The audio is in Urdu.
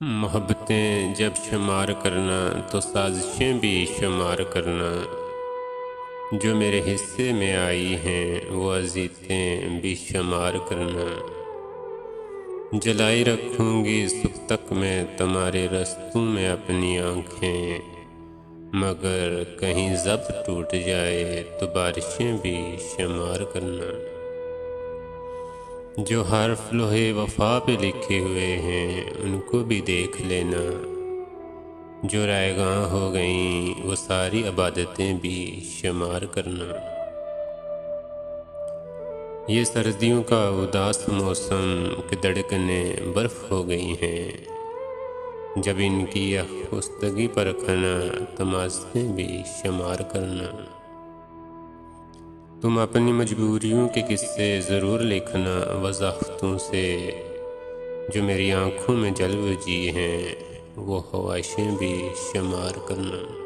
محبتیں جب شمار کرنا تو سازشیں بھی شمار کرنا، جو میرے حصے میں آئی ہیں وہ اذیتیں بھی شمار کرنا۔ جلائی رکھوں گی صبح تک میں تمہارے رستوں میں اپنی آنکھیں، مگر کہیں ضبط ٹوٹ جائے تو بارشیں بھی شمار کرنا۔ جو حرف لوحے وفا پہ لکھے ہوئے ہیں ان کو بھی دیکھ لینا، جو رائے گاں ہو گئیں وہ ساری عبادتیں بھی شمار کرنا۔ یہ سردیوں کا اداس موسم کہ دھڑکنیں برف ہو گئی ہیں، جب ان کی آختگی پرکھنا تماشے بھی شمار کرنا۔ تم اپنی مجبوریوں کے قصے ضرور لکھنا وضاحتوں سے، جو میری آنکھوں میں جل بجھی ہیں وہ خواہشیں بھی شمار کرنا۔